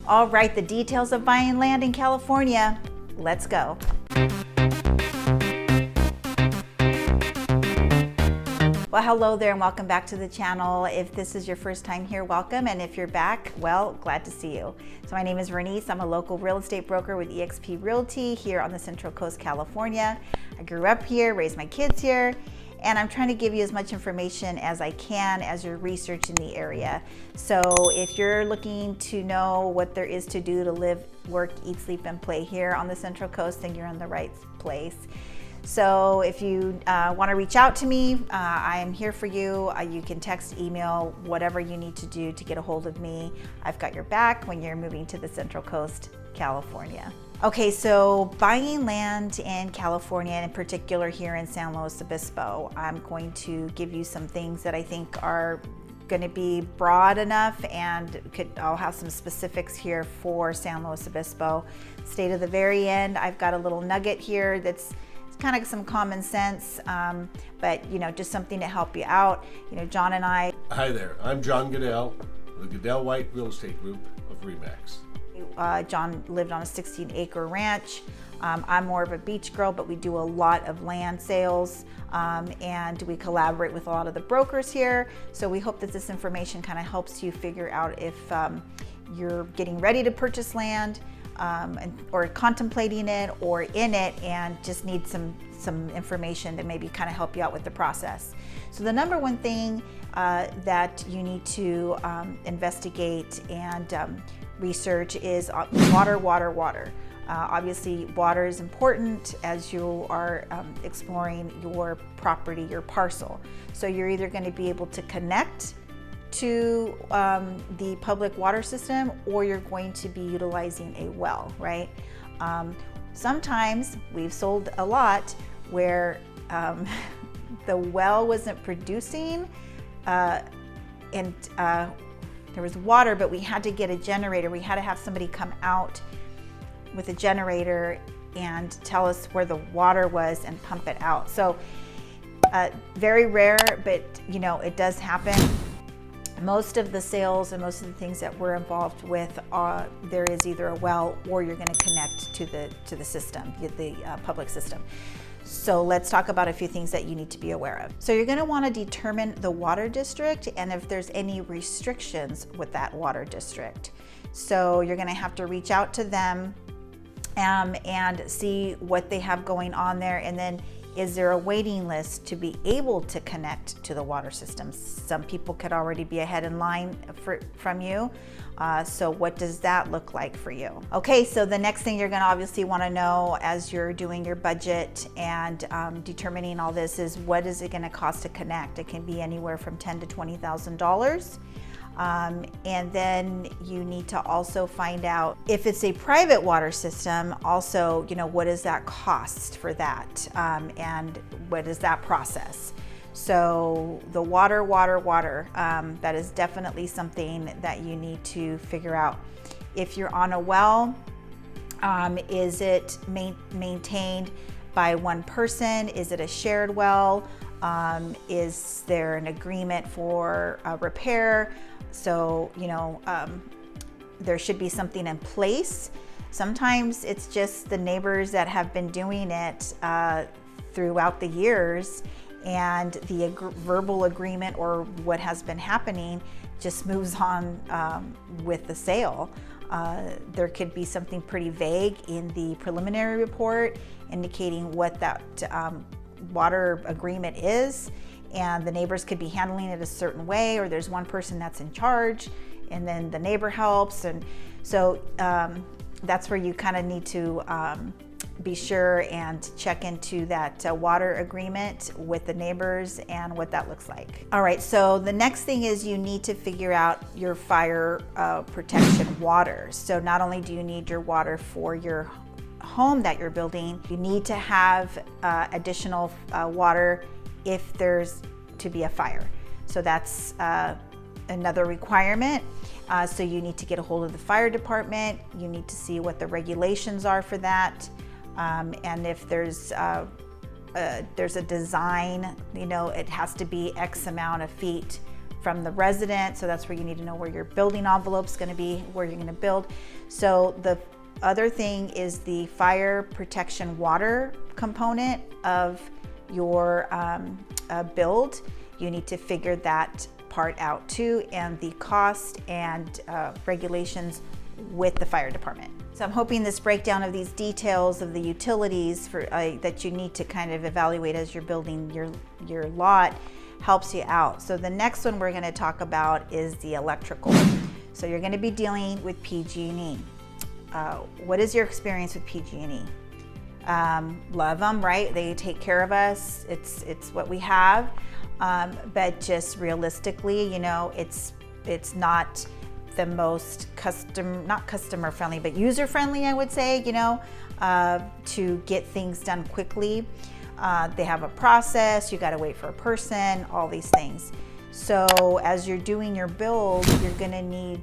All right, the details of buying land in California. Let's go. Well, hello there and welcome back to the channel. If this is your first time here, welcome. And if you're back, well, glad to see you. So my name is Verenice. I'm a local real estate broker with eXp Realty here on the Central Coast, California. I grew up here, raised my kids here, and I'm trying to give you as much information as I can as you're researching the area. So if you're looking to know what there is to do to live, work, eat, sleep, and play here on the Central Coast, then you're in the right place. So if you want to reach out to me, I am here for you. You can text, email, whatever you need to do to get a hold of me. I've got your back when you're moving to the Central Coast, California. Okay, so buying land in California, and in particular here in San Luis Obispo, I'm going to give you some things that I think are going to be broad enough, and I'll have some specifics here for San Luis Obispo. Stay to the very end. I've got a little nugget here that's kind of some common sense, but just something to help you out. John and I. Hi there, I'm John Goodell, the Goodell White Real Estate Group of RE/MAX. John lived on a 16-acre ranch. I'm more of a beach girl, but we do a lot of land sales, and we collaborate with a lot of the brokers here. So we hope that this information kind of helps you figure out if you're getting ready to purchase land, or contemplating it or in it, and just need some information to maybe kind of help you out with the process. So the number one thing that you need to investigate and research is water. Obviously, water is important as you are exploring your property, your parcel. So you're either going to be able to connect to the public water system, or you're going to be utilizing a well, right? Sometimes we've sold a lot where the well wasn't producing, and there was water, but we had to get a generator. We had to have somebody come out with a generator and tell us where the water was and pump it out. So very rare, but it does happen. Most of the sales and most of the things that we're involved with, there is either a well or you're going to connect to the system, the public system. So let's talk about a few things that you need to be aware of. So you're going to want to determine the water district and if there's any restrictions with that water district. So you're going to have to reach out to them and see what they have going on there, and then is there a waiting list to be able to connect to the water system? Some people could already be ahead in line from you. So what does that look like for you? Okay, so the next thing you're gonna obviously wanna know as you're doing your budget and determining all this is, what is it gonna cost to connect? It can be anywhere from $10,000 to $20,000. And then you need to also find out if it's a private water system, also, what does that cost for that? And what is that process? So the water, that is definitely something that you need to figure out. If you're on a well, is it maintained by one person? Is it a shared well? Is there an agreement for repair? So, there should be something in place. Sometimes it's just the neighbors that have been doing it throughout the years, and the verbal agreement or what has been happening just moves on with the sale. There could be something pretty vague in the preliminary report indicating what that water agreement is, and the neighbors could be handling it a certain way, or there's one person that's in charge and then the neighbor helps. And so that's where you kind of need to be sure and check into that water agreement with the neighbors and what that looks like. All right, so the next thing is you need to figure out your fire protection water. So not only do you need your water for your home that you're building, you need to have additional water if there's to be a fire. So that's another requirement. So you need to get a hold of the fire department. You need to see what the regulations are for that. And if there's a design, it has to be X amount of feet from the resident. So that's where you need to know where your building envelope's going to be, where you're going to build. So the other thing is the fire protection water component of your build. You need to figure that part out too, and the cost and regulations with the fire department. So I'm hoping this breakdown of these details of the utilities for that you need to kind of evaluate as you're building your lot helps you out. So the next one we're going to talk about is the electrical. So you're going to be dealing with PG&E. What is your experience with PG&E? Love them, right? They take care of us. It's what we have. But just realistically, you know, it's not the most not customer friendly, but user friendly, I would say, you know, to get things done quickly. They have a process, you got to wait for a person, all these things. So as you're doing your build, you're going to need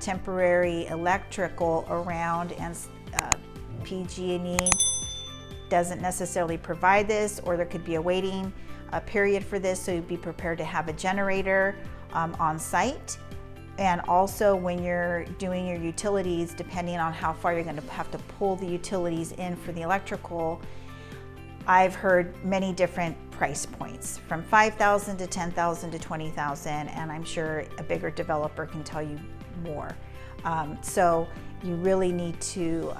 temporary electrical around, and PG&E doesn't necessarily provide this, or there could be a waiting period for this, so you'd be prepared to have a generator on site. And also when you're doing your utilities, depending on how far you're going to have to pull the utilities in for the electrical, I've heard many different price points, from $5,000 to $10,000 to $20,000, and I'm sure a bigger developer can tell you more. So you really need to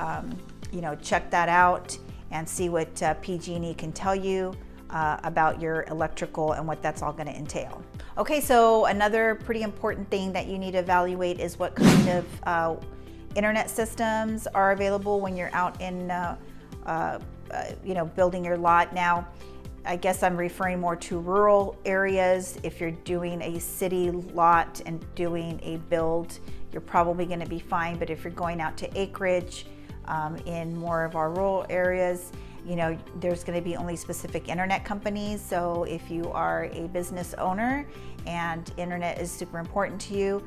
you know, check that out and see what PG&E can tell you about your electrical and what that's all going to entail. Okay, so another pretty important thing that you need to evaluate is what kind of internet systems are available when you're out in you know, building your lot. Now, I guess I'm referring more to rural areas. If you're doing a city lot and doing a build, you're probably going to be fine. But if you're going out to acreage in more of our rural areas, you know, there's going to be only specific internet companies. So if you are a business owner and internet is super important to you,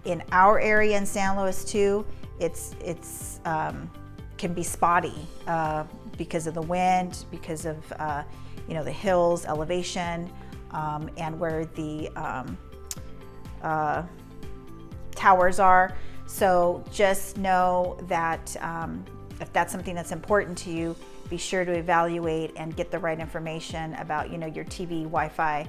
in our area in San Luis too, it's can be spotty because of the wind, because of you know, the hills, elevation, and where the towers are. So just know that if that's something that's important to you, be sure to evaluate and get the right information about, you know, your TV, Wi-Fi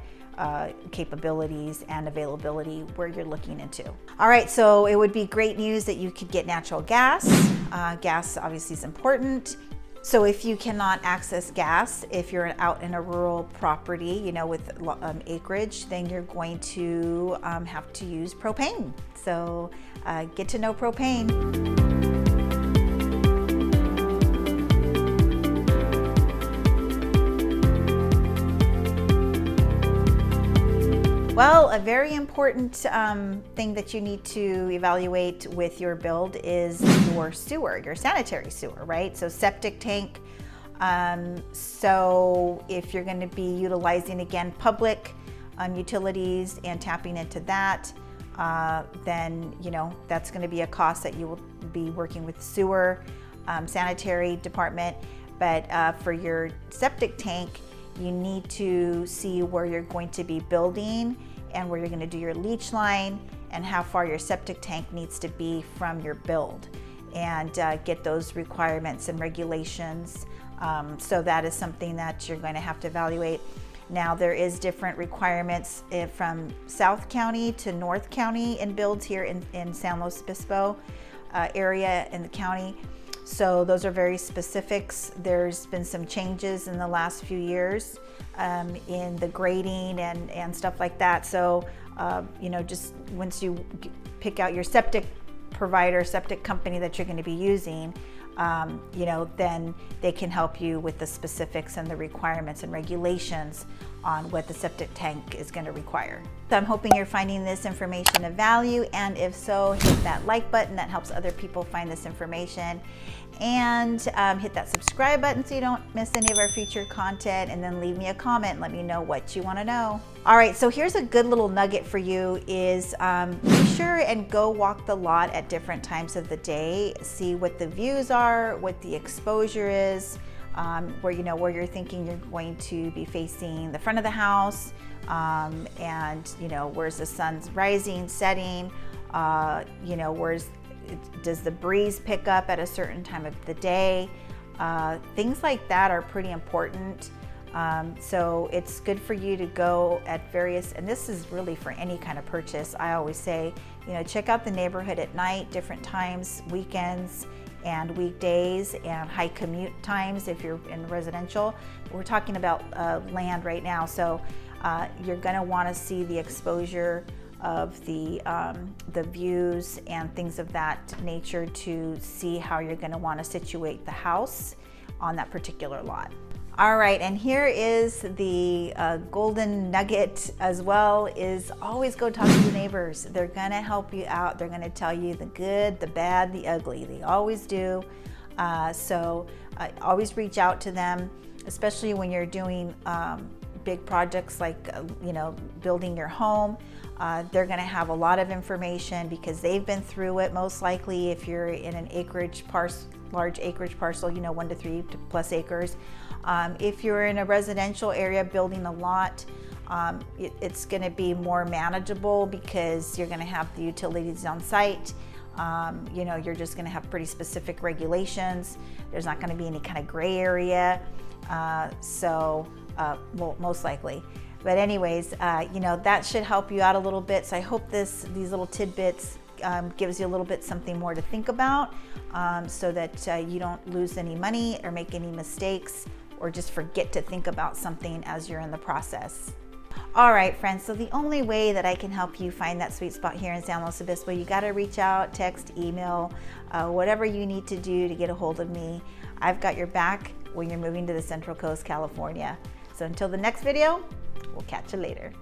capabilities and availability where you're looking into. All right, so it would be great news that you could get natural gas. Gas obviously is important. So if you cannot access gas, if you're out in a rural property, you know, with acreage, then you're going to have to use propane. So get to know propane. Well, a very important thing that you need to evaluate with your build is your sewer, your sanitary sewer, right? So septic tank. So if you're going to be utilizing, again, public utilities and tapping into that, then, you know, that's going to be a cost that you will be working with sewer, sanitary department. But for your septic tank, you need to see where you're going to be building and where you're going to do your leach line and how far your septic tank needs to be from your build, and get those requirements and regulations. So that is something that you're going to have to evaluate. Now, there is different requirements from South County to North County in builds here in San Luis Obispo area in the county. So those are very specifics. There's been some changes in the last few years in the grading and stuff like that. So, you know, just once you pick out your septic provider, septic company that you're going to be using, you know, then they can help you with the specifics and the requirements and regulations on what the septic tank is going to require. So I'm hoping you're finding this information of value, and if so, hit that like button. That helps other people find this information, and hit that subscribe button so you don't miss any of our future content, and then leave me a comment and let me know what you want to know. All right, so here's a good little nugget for you is be sure and go walk the lot at different times of the day, see what the views are, what the exposure is, where where you're thinking you're going to be facing the front of the house, and where's the sun's rising, setting, does the breeze pick up at a certain time of the day? Things like that are pretty important. So it's good for you to go at various, and this is really for any kind of purchase. I always say, check out the neighborhood at night, different times, weekends and weekdays, and high commute times if you're in residential. We're talking about land right now, so you're going to want to see the exposure of the views and things of that nature to see how you're going to want to situate the house on that particular lot. All right, and here is the golden nugget as well, is always go talk to the neighbors. They're gonna help you out. They're gonna tell you the good, the bad, the ugly. They always do. So always reach out to them, especially when you're doing big projects like building your home. They're gonna have a lot of information because they've been through it most likely. If you're in an large acreage parcel, 1 to 3 plus acres. If you're in a residential area building a lot, it's going to be more manageable because you're going to have the utilities on site. You're just going to have pretty specific regulations. There's not going to be any kind of gray area. Well, most likely. But anyways, that should help you out a little bit. So I hope these little tidbits gives you a little bit something more to think about, so that you don't lose any money or make any mistakes or just forget to think about something as you're in the process. All right, friends, so the only way that I can help you find that sweet spot here in San Luis Obispo, you got to reach out, text, email, whatever you need to do to get a hold of me. I've got your back when you're moving to the Central Coast, California. So until the next video, we'll catch you later.